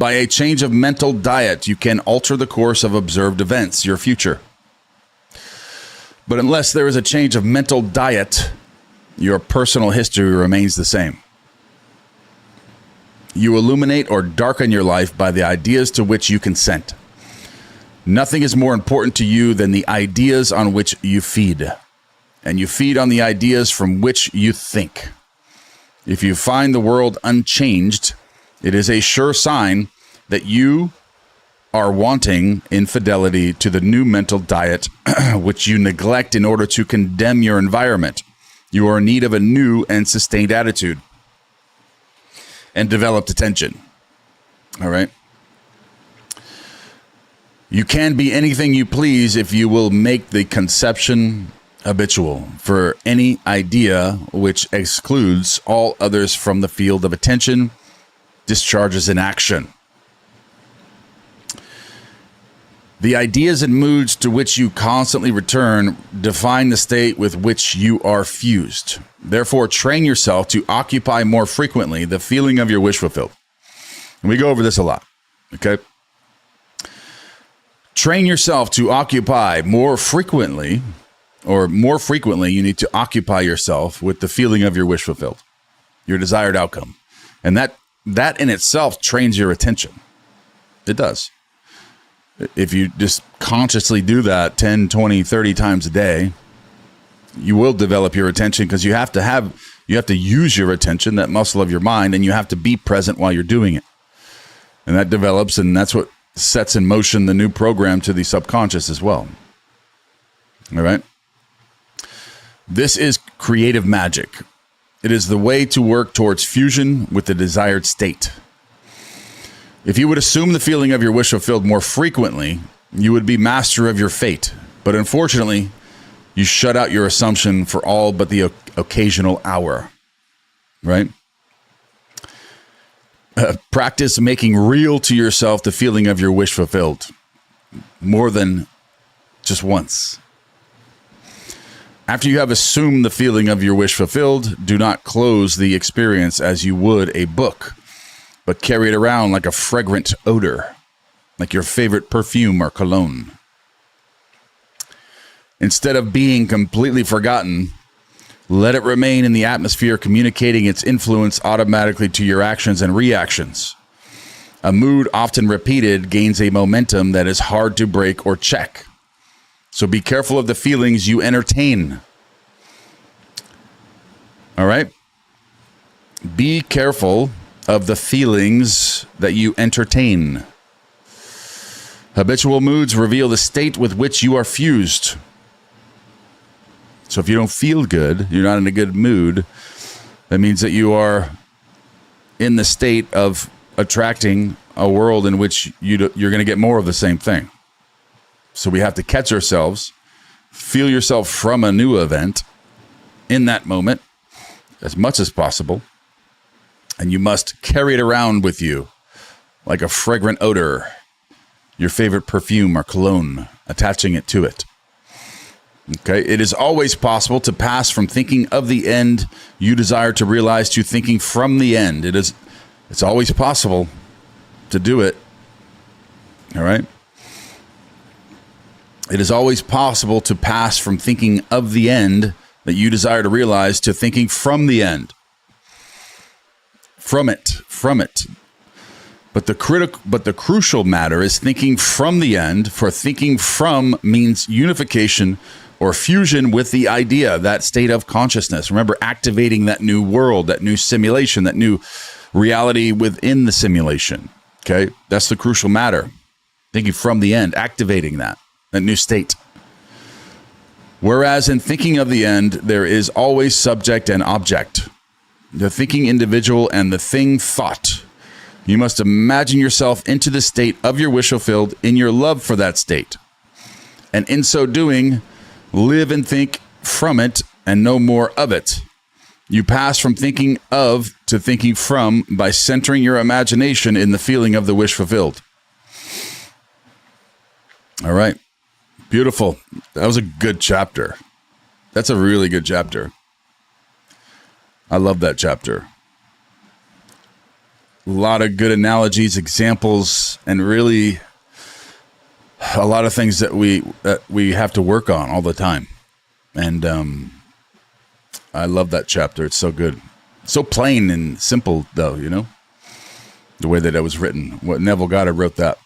By a change of mental diet, you can alter the course of observed events, your future. But unless there is a change of mental diet, your personal history remains the same. You illuminate or darken your life by the ideas to which you consent. Nothing is more important to you than the ideas on which you feed. And you feed on the ideas from which you think. If you find the world unchanged, it is a sure sign that you are wanting infidelity to the new mental diet which you neglect in order to condemn your environment. You are in need of a new and sustained attitude and developed attention. All right. You can be anything you please if you will make the conception habitual. For any idea which excludes all others from the field of attention discharges in action. The ideas and moods to which you constantly return define the state with which you are fused. Therefore, train yourself to occupy more frequently the feeling of your wish fulfilled. And we go over this a lot, okay? Train yourself to occupy more frequently, you need to occupy yourself with the feeling of your wish fulfilled, your desired outcome. And that in itself trains your attention. It does. If you just consciously do that 10, 20, 30 times a day, you will develop your attention because you have to use your attention, that muscle of your mind, and you have to be present while you're doing it. And that develops, and that's what sets in motion the new program to the subconscious as well. All right. This is creative magic. It is the way to work towards fusion with the desired state. If you would assume the feeling of your wish fulfilled more frequently, you would be master of your fate. But unfortunately, you shut out your assumption for all but the occasional hour, right? Practice making real to yourself the feeling of your wish fulfilled more than just once. After you have assumed the feeling of your wish fulfilled, do not close the experience as you would a book, but carry it around like a fragrant odor, like your favorite perfume or cologne. Instead of being completely forgotten, let it remain in the atmosphere, communicating its influence automatically to your actions and reactions. A mood often repeated gains a momentum that is hard to break or check. So be careful of the feelings you entertain. All right? Be careful of the feelings that you entertain. Habitual moods reveal the state with which you are fused. So if you don't feel good, you're not in a good mood, that means that you are in the state of attracting a world in which you're going to get more of the same thing. So we have to catch ourselves, feel yourself from a new event in that moment as much as possible. And you must carry it around with you like a fragrant odor, your favorite perfume or cologne, attaching it to it. Okay, it is always possible to pass from thinking of the end you desire to realize to thinking from the end. It's always possible to do it. All right? It is always possible to pass from thinking of the end that you desire to realize to thinking from the end. From it. But the crucial matter is thinking from the end, for thinking from means unification or fusion with the idea, that state of consciousness. Remember, activating that new world, that new simulation, that new reality within the simulation. Okay? That's the crucial matter. Thinking from the end, activating that new state. Whereas in thinking of the end, there is always subject and object. The thinking individual and the thing thought. You must imagine yourself into the state of your wish fulfilled in your love for that state. And in so doing, live and think from it and no more of it. You pass from thinking of to thinking from by centering your imagination in the feeling of the wish fulfilled. All right. Beautiful. That was a good chapter. That's a really good chapter. I love that chapter. lot of good analogies, examples, and really a lot of things that we have to work on all the time. And I love that chapter. It's so good. So plain and simple, though, the way that it was written. What Neville Goddard wrote that.